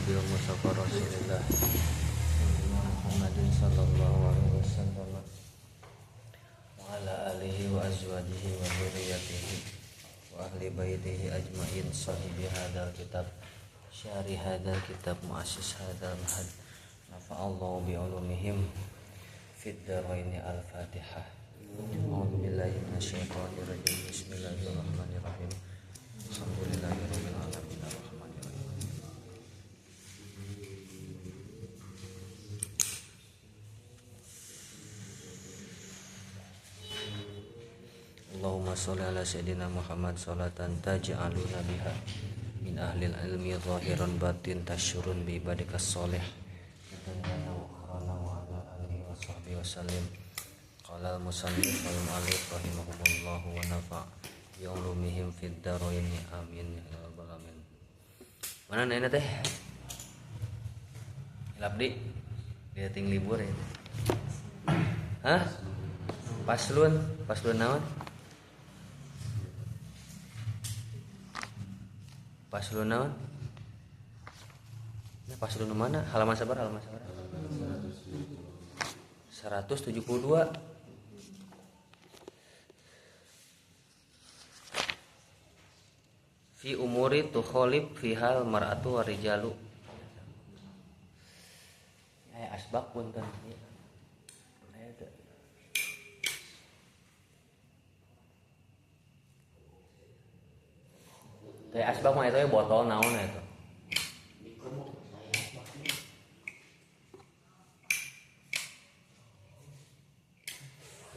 Nabil Mustafa Rasulullah Muhammadin sallallahu alaihi wasallam wa ala alihi wa azwajihi wa dzurriyyatihi wa ahli baitihi ajmain sahibi hadzal kitab syari hadzal kitab muassis hadzal mahad nafa'allahu bi ulumihim fid dharaini al-fatihah. A'udzu billahi minasyaitonir rajim. Bismillahirrahmanirrahim. Alhamdulillahirabbil alamin arrahmanirrahim. Allahumma sholli ala sayyidina Muhammad sholatan taj'aluna biha min ahlil ilmi zahiran batin tasyurun bi ibadikas sholih dunyana wa akhirana wa ala alihi wa sahbihi wasallim. Qala al-musannif wal mu'allif rahimahumullah wa nafa' bi ulumihim fid dharain amin ya rabbal alamin. Mana nenek teh? Labdi dia ting libur ya. Hah? Paslun naon? Paslun naon? Nah, paslun mana? Halaman sabar. 172. Fi umuri tukholib fihal mar'atu warijalu. Ya asbak pun kan. Kayak asbak mah itu botol naon itu.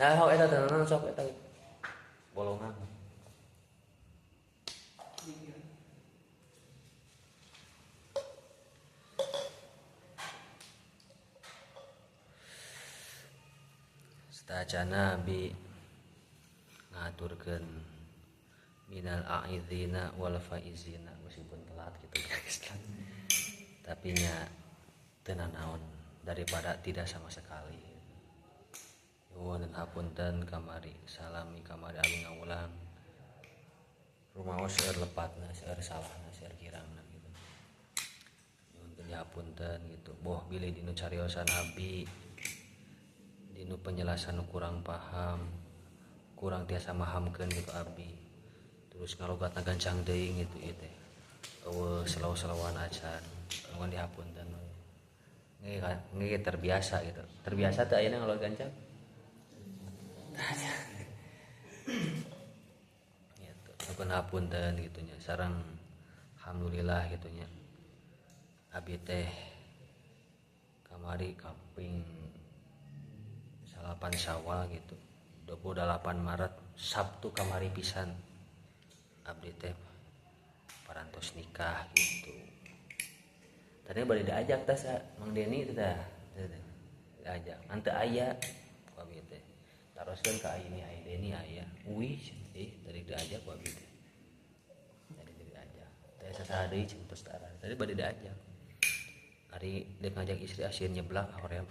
Nah, hau eta tenan sok eta bolongan. Satacana bi ngaturkeun minal a'idina wal faizina meskipun telat gitu guys. Tapi nya teu naon daripada tidak sama sekali. Nuhun hapunten kamari salami kamari abdi ngaulang. Rumaos seueur lepatna, seueur salahna, seueur kirangna gitu. Nuhun hapunten gitu. Boh bilih dinu cariosan abdi dinu penjelasan kurang paham, kurang tiasa mahamkeun gitu abdi. Terus ngalogatna gancang deui gitu ieu teh. Eueuh selaw-selawan acan. Nuhun dihapunten. Nge terbiasa gitu. Terbiasa teh ayeuna ngalogat gancang. Gitu. Nuhun hapunten gitu nya. Sareng alhamdulillah gitu nya. Abi teh kamari kaping 8 Syawal gitu. 28 Maret Sabtu kamari pisan. Abdi teh parantos nikah gitu. Tadi bari diajak teh Mang Deni teh dah. Diajak. Ante aya ku abdi teh. Taroskeun ka ini ai Deni aya. Uih tadi diajak ku abdi teh. Tadi diajak. Teh sasaha deui cenah tara. Tadi bari diajak. Ari dek ngajak istri asin nyeblak hoream.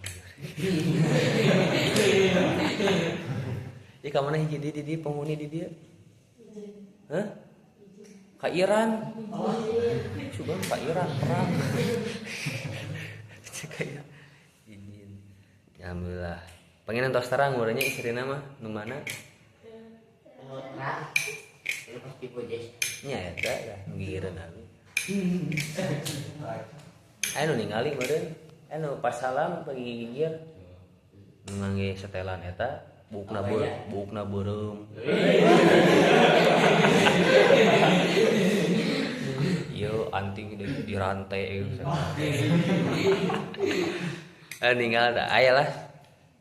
Ieu ka mana hiji di penghuni di dieu? Hah? Ka Iran. Coba ka Iran perang. Kayak ini. Alhamdulillah. Pengen tos terang urangnya istrina mah nu mana? Nya eta dah ngireun abi. Anu ningali meureun. Anu pas salam pagi gigir. Ngangge setelan eta buukna beureum. Yo anting di rantai ninggal da aya lah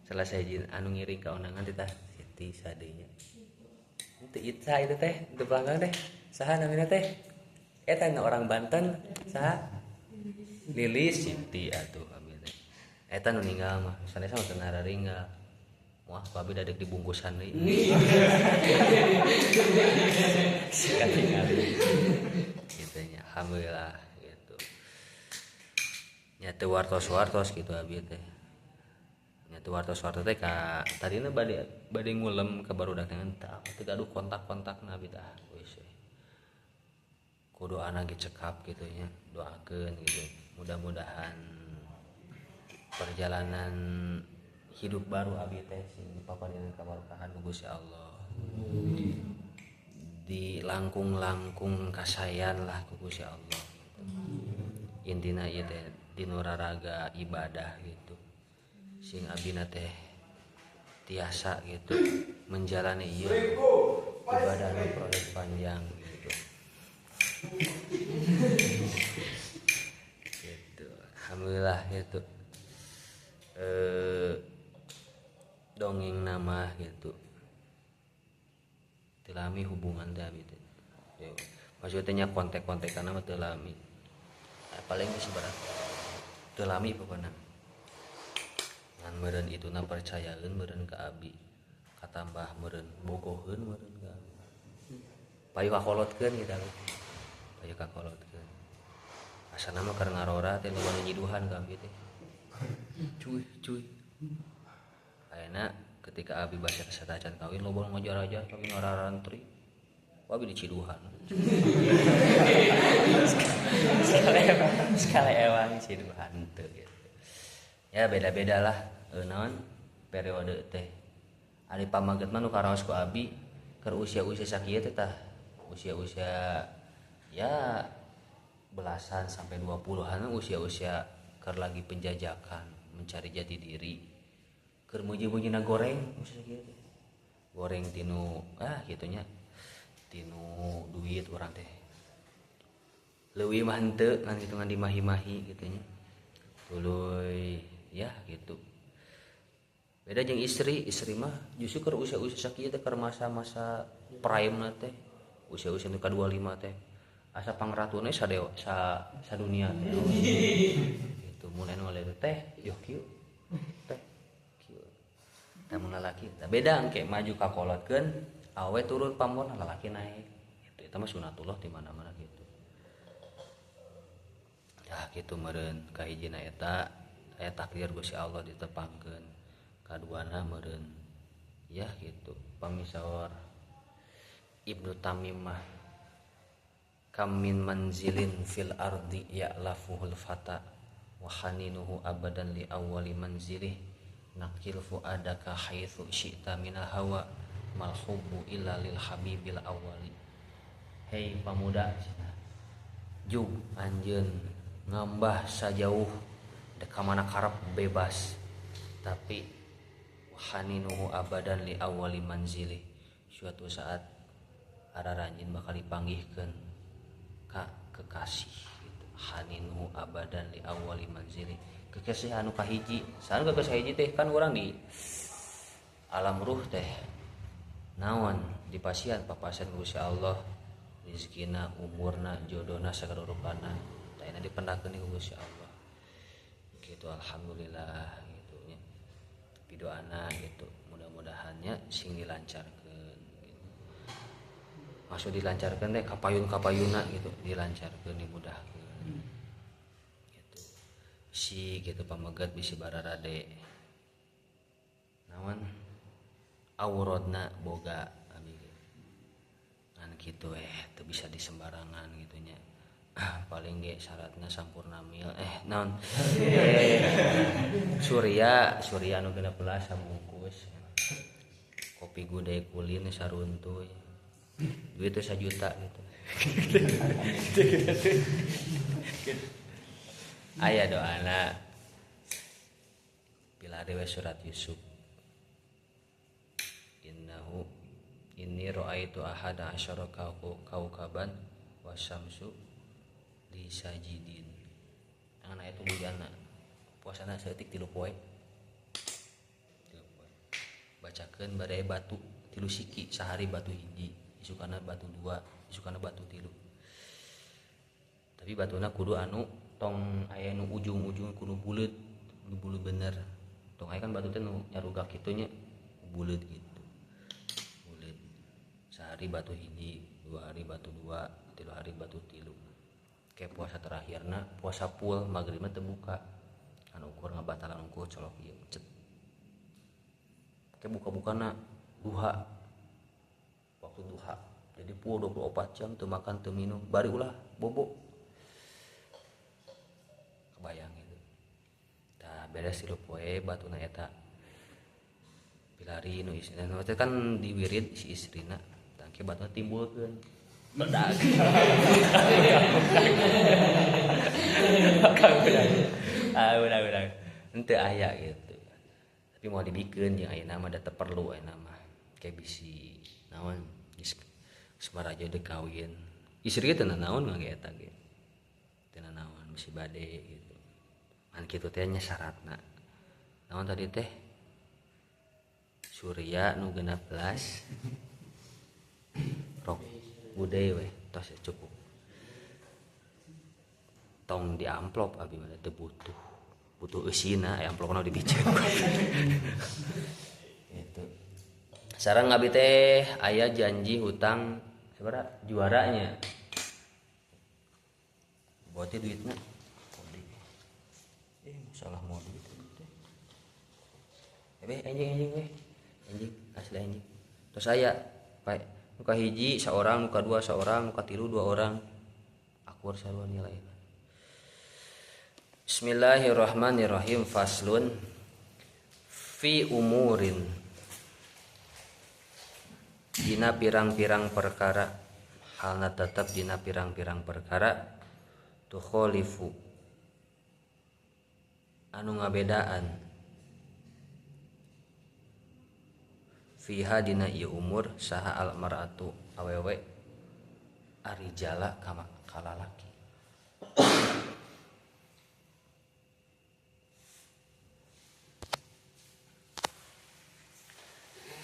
selesai jin anu ngiring ka undangan teh Siti sadenya teu itsa itu teh teu pelanggang teh saha namina teh eta orang Banten saha Lilis Siti atuh abi teh eta nu ninggal mah sanes mah teu ngararinggal wah babi dadek dibungkusan deui sekali gitu nya alhamdulillah gitu nya teu wartos gitu abi teh nya teu wartos teh ka tadina bade ngulem ka barudak teh teu gaduh kontak-kontakna abi tah geus kudu ana ge cekap gitu nya doakeun gitu mudah-mudahan perjalanan hidup baru abi teh sing papaneun kabarokahan ku Gusti Allah. Di langkung-langkung kasayan lah ku Gusti Allah. Intina ieu teh dinu raraga ibadah gitu. Sing abina teh tiasa gitu menjalani ieu ibadah nu proses panjang gitu. Gitu. Alhamdulillah gitu. Dongeng nama gitu. Telami hubungan teh abi teh. Maksudnya kontek-kontekan nama telami. Paling geus barat. Telami pokona. Ngan meureun ituna percayaeun meureun ka abi. Katambah meureun bogoheun meureun ka abi. Payu kakolotkeun kita. Payu kakolotkeun. Asana mah keur ngarora teh loba nyiduhan ka abi teh. Cuy. Ayeuna ketika abi basa kesadaran kawin loba ngajar-ajar kawin rarantri. Abi diciduhan. Sekali ewang ciduhan teu gitu. Ya beda-beda lah naon periode teh. Ari pamaget mah nu karaos ku abi keur usia-usia sakieu teh tah. Usia-usia ya belasan sampai 20-an usia-usia keur lagi penjajakan, mencari jati diri. Keur muji-mujina goreng usia kieu teh. Goreng tinu gitunya. Tinu duit urang teh. Leuwih mah henteu ngan kitu ngan dimahi-mahi gitu nya. Tuluy ya gitu. Beda jeung istri mah justru keur usia-usia sakieu teh keur masa-masa prime-na teh. Usia-usia nu ka-25 teh. Asa pangratuna sadunia teh. Gitu mun anu oleh teh yo kieu. Teh kieu. Da mun lalaki teh beda engke maju kakolotkeun awe turun pamor lalaki naik. Gitu eta mah sunatullah di mana-mana gitu. Ya gitu meureun kahijina eta aya takdir Gusti Allah ditepangkeun. Kaduana meureun ya gitu pamisawar Ibnu Tamim mah kam min manzilin fil ardi ya'lafuhul fata wa haninuhu abadan li awwali manzilih naqil fuadaka haitsu syi'ta minal hawa mal hubbu illa lil habibil awwali. Hei pamuda jug anjeun ngambah sajauh dek ka mana karep bebas tapi haninuhu abadan li awwali manzilih suatu saat araranjeun bakal dipanggihkeun ka kekasih gitu. Haninuhu abadan li awwali manzilih kekasih anu kahiji saan kekasih hiji teh kan urang di alam ruh teh naon dipasian papasan Gusti Allah rezekina umurna jodohna sagarurupana tah ina dipendakeun ku Gusti Allah gitu. Alhamdulillah gitu nya pidoana gitu mudah-mudahannya sing dilancarkeun gitu. Maksud dilancarkeun teh kapayun-kapayuna gitu dilancarkeun dimudahkeun gitu. Si gitu pamegat bisi bararade naon aurodna boga abi ngan kitu teu bisa disembarangan gitunya. Paling ge syaratna sampurna mil naon surya anu 16 sabungkus kopi gudeg kulin saruntuy duit 1 juta gitu. Aya doana bila dewe surat Yusuf inni ra'aitu ahada asyara kaukaban wasyamsu li sajidin. Angana itu bujana puasana saeutik 3 poe. Bacakeun bade batu 3 siki sahari batu hiji, isukana batu 2, isukana batu 3. Tapi batuna kudu anu tong aya nu ujung-ujung kudu buleut bener. Tong aya kan batu teh nu nyaruga kitu nya buleut gitu. Sehari batu hiji, 2 hari batu 2, 3 hari batu 3. Kayak puasa terakhirna puasa full magrib teh buka. Kan ukur ngabatalan ukur colok ieu cet. Kayak buka-bukana duha. Waktu duha. Jadi full 24 jam teu makan teu minum, bari ulah bobo. beres 3 poe batuna eta pilari nu istrina teh kan diwirid si istrina tangke batuna timbulkeun meledak. Udah henteu aya gitu. Tapi mau dibikeun jeung ayeuna mah da teu perlu ayeuna mah. Kayak bisi naon geus semaraja deuk kawin. Istri teh naon ngage eta ge. Teu naon bisi bade gitu. Man kitu teh nya syaratna. Naon tadi teh? Surya nu 16. Rok budaya we tos cukup. Tong di amplop abi mah teu butuh eusina amplopna dibiceun. Gitu. Sareng abi teh aya janji hutang sabaraha juaranya. Buatnya duitna. Salah mau duit teh. Anjing we. Anjing asli anjing. Terus aya pae muka hiji seorang, muka dua seorang, muka tilu 2 orang. Akur sarua nilai. Bismillahirrahmanirrahim. Faslun fi umurin dina pirang-pirang perkara, halna tetep dina pirang-pirang perkara tukhalifu anu ngabedaan fiha dina ieu umur saha al mar'atu awewe arijala ka lalaki.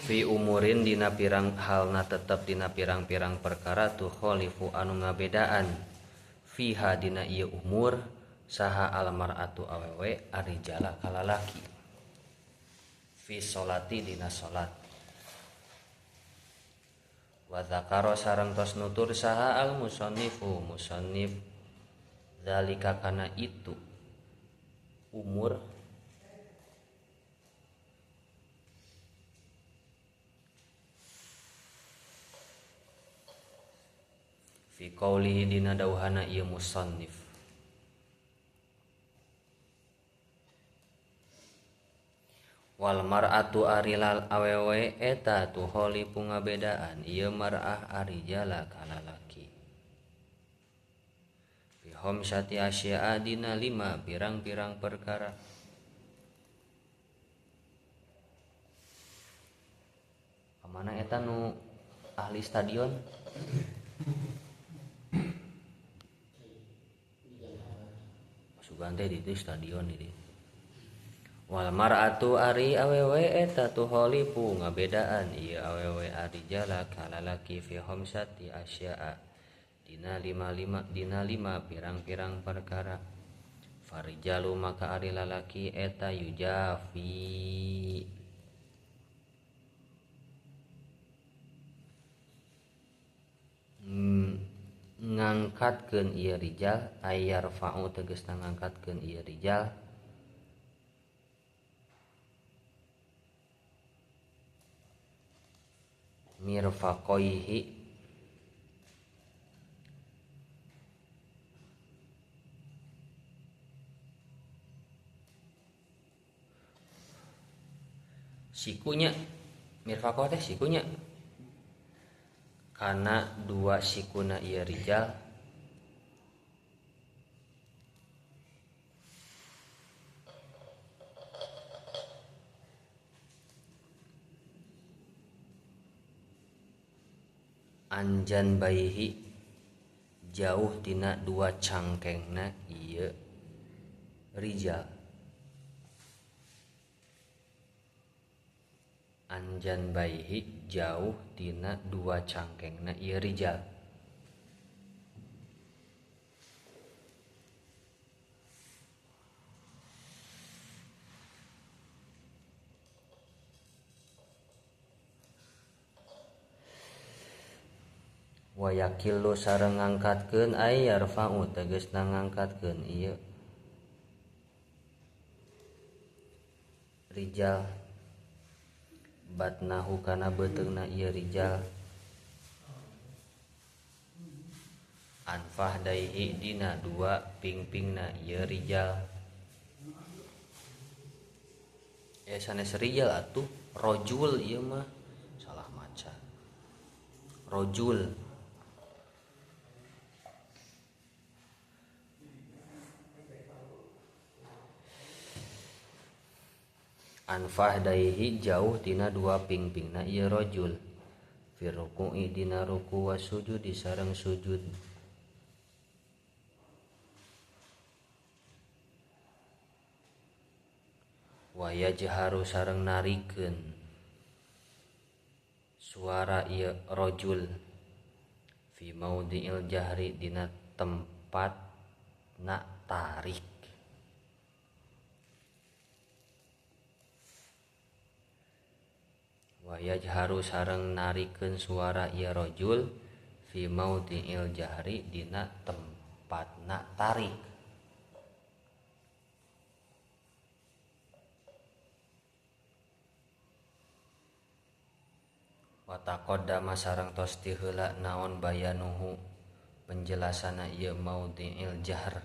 Fi umurin dina pirang halna tetep dina pirang-pirang perkara tu khalifu anu ngabedaan fiha dina ieu umur saha al mar'atu awewe arijala ka lalaki. Fi sholati dina salat. Wa dzakara sareng tos nutur saha al musannifu musannif zalika kana itu umur fi qaulihi dina dauhana ieu musannif wal mar'atu arilal awewe eta tuholi pungabedaan ieu mar'ah arijala ka lalaki fi khamsati asya'a dina 5 pirang-pirang perkara. Kamana eta nu ahli stadion? Sugan teh di stadion ini. Wal mar'atu ari awewe eta tuholipu ngabedaan ieu awewe arijala ka lalaki fi khamsati asya'a dina 5 pirang-pirang perkara. Farijalu maka ari lalaki eta yujafi ngangkatkeun ieu rijal ayar fa'u tegasna ngangkatkeun ieu rijal mirfaqoihi sikunya mirfaqoh teh sikunya kana 2 sikuna ieu rijal anjan baihi jauh tina 2 cangkengna ieu rijal. Anjan baihi jauh tina 2 cangkengna ieu rijal. Wa yakillu sareng ngangkatkeun ay yarfa'u tegasna ngangkatkeun ieu rijal batnahu kana beuteungna ieu rijal anfah daihi dina 2 pingpingna ieu rijal sanes rijal atuh rojul ieu mah salah maca rojul. Anfah daihi jauh tina dua pingpingna ieu rojul fi ruku'i dina ruku wa sujud sareng sujud. Wa yajharu sareng narikeun suara ieu rojul fi maudhi'il jahri dina tempat na tarik. Wa yajharu sareng narikeun suara ieu rojul fi maudhi'il jahri dina tempatna tarik. Wa taqaddama sareng tos ti heula naon bayanuhu penjelasana ieu maudhi'il jahr.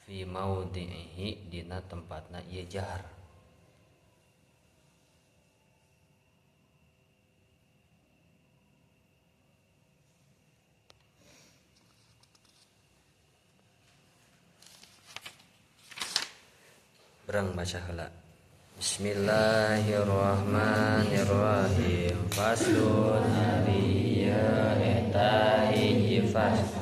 Fi maudhi'ihi dina tempatna ieu jahr. Berang baca heula. Bismillahirrahmanirrahim. Faslun ariya eta hiji fasl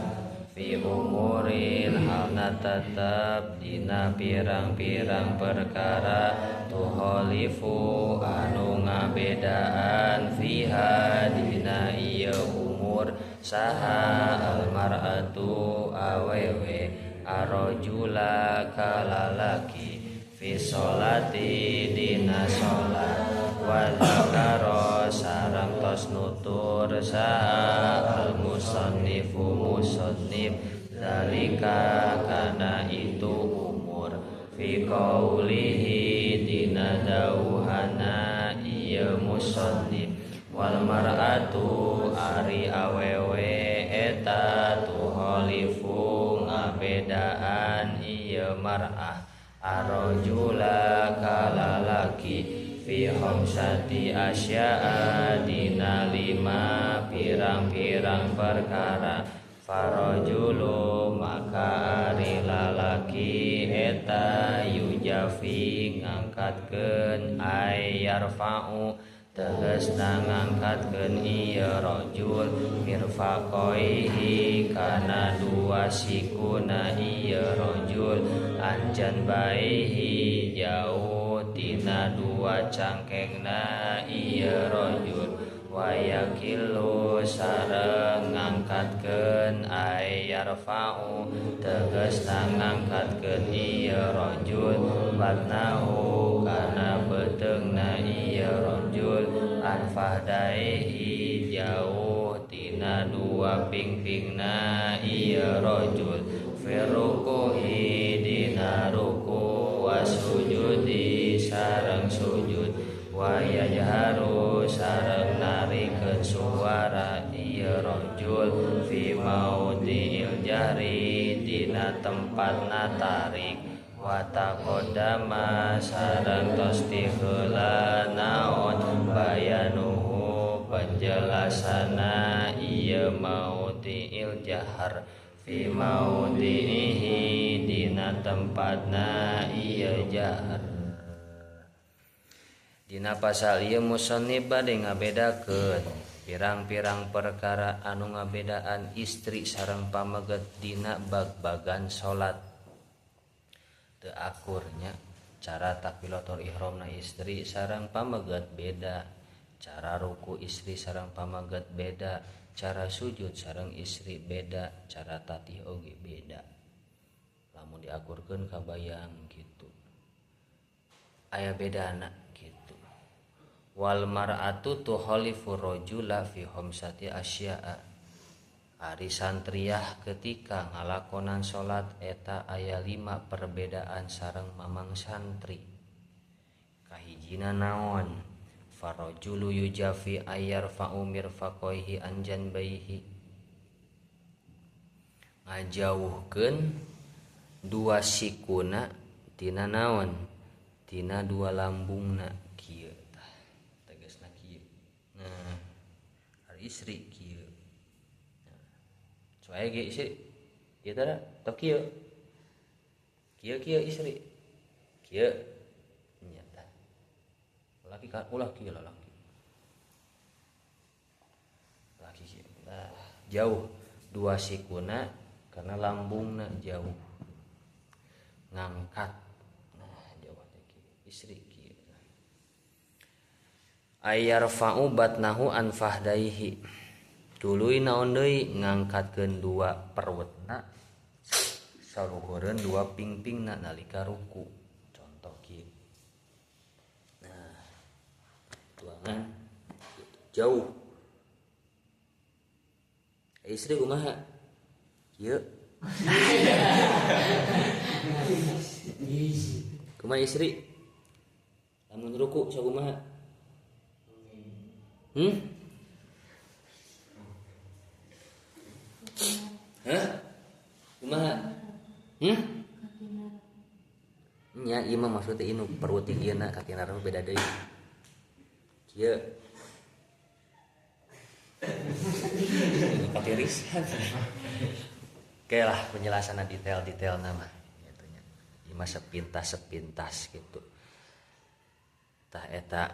fi umuril halna tetep dina pirang-pirang perkara tuhalifu anu ngabedaan fiha dina ieu umur saha almar'atu awewe arojula kalalaki fi sholati dina sholat wa dzakara sareng tos nutur saha al musannifu musannif zalika kana itu umur fi qaulihi dina dauhana ieu musannif wal mar'atu ari awewe eta tuhalifu ngabedaan ieu mar'ah arojula kalalaki fi khamsati asya'a dina 5 pirang-pirang perkara farojulu maka ari lalaki eta yujafi ngangkatkeun ay yarfa'u tegasna ngangkatkeun ieu rajul mirfaqaihi kana dua sikuna ieu rajul anjan baihi jauh tina dua cangkengna ieu rajul wa yakillu sareng ngangkatkeun ay yarfa'u tegasna ngangkatkeun ieu rajul batnahu kana beteungna ieu rajul anfahdaihi jauh tina dua pingpingna ieu rajul firukuhi dina ruku wasujudi sareng sujud wa yajharu sareng narikeun suara ieu rajul fi maudhi'il jahri dina tempatna tarik wa taqaddama sareng tos ti heula naon bayanuhu penjelasana ieu maudhi'il jahr fi maudhi'ihi dina tempatna ieu jahr. Dina pasal ieu musannif bade ngabedakeun pirang-pirang perkara anu ngabedaan istri sareng pameget dina bag-bagan salat. Teu akurnya cara takbiratul ihramna istri sareng pameget beda, cara ruku istri sareng pameget beda, cara sujud sareng istri beda, cara tatih oge beda. Lamun diakurkeun kabayang kitu. Aya bedana kitu. Wal mar'atu tuhalifu rajula fi khamsati asya'a. Ari santriyah ketika ngalakonan salat eta aya 5 perbedaan sareng mamang santri. Kahijina naon? Farajulu yujafi ayyarfa'u mirfaqaihi anjan baihi. Ngajauhkeun dua sikuna tina naon tina dua lambungna kieu tah tegasna kieu. Nah ari istri kieu soalnya ge istri ieu teh tok kieu istri kieu nya tah laki kan ulah kieu lalaki kieu nah jauh dua sikuna karena lambungna jauh ngangkat nah jauh teh kieu istri kieu ayarfa'u batnahu an fahdaihi tuluy naon deui ngangkatkeun dua perwetna saluhureun dua pingpingna nalika ruku contoh kieu. Nah tuangan jauh istri kumaha kieu kumaha istri lamun ruku sakumaha kumaha nya ieu mah maksudna inu perut tinggiana kakina mah beda deui kieu ini katirisan oke lah penjelasan detail nama gitu nya ieu mah sepintas gitu tah eta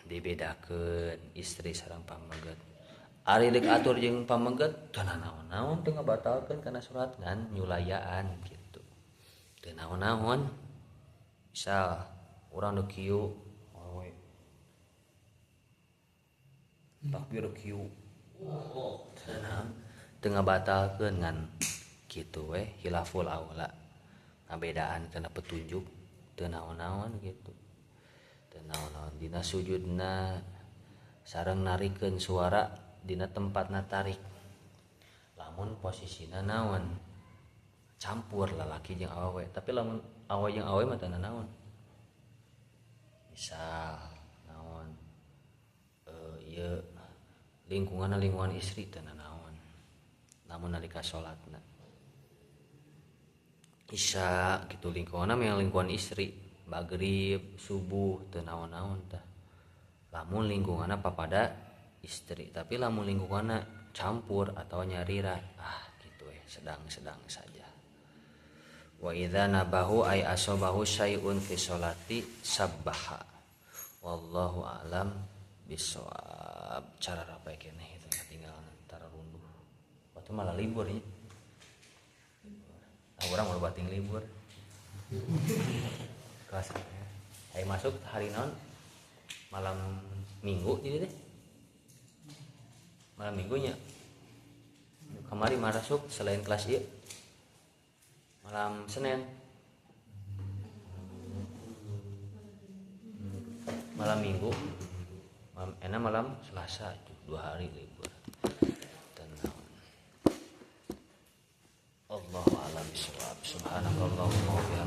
dibedakeun istri sareng pameget ari deuk atur jeung pameget teu naon-naon teu ngabatalkeun kana surat ngan nyulayaan gitu teu naon-naon misal urang deuk kieu awe takbir kieu teu ngabatalkeun ngan kitu we hilaful aula ngabedaan kana petunjuk teu naon-naon gitu teu naon-naon dina sujudna sareng narikeun suara dina tempatna tarik lamun posisina naon campur lalaki jeung awewe tapi lamun awewe jeung awewe mah teu naon misal naon ieu lingkungan istri teu naon lamun nalika salatna isya gitu lingkunganna mah lingkungan istri magrib subuh teu naon-naon tah lamun lingkunganna papada istri tapi lamun lingkunganna campur atau nyarira gitu sedang saja wa idza nabahu ay asabahu syai'un fi sholati sabbaha wallahu a'lam bisawab cara rapai keneh itu ketinggalan antara runduh waktu malah libur nya urang mau bating libur kelas ayo masuk hari naon malam minggu jadi deh malam minggunya kemari masuk selain kelas ieu malam Senin malam Minggu malam Selasa itu 2 hari libur tenang Allahu a'lam bishawab subhanakallahumma wa bihamdika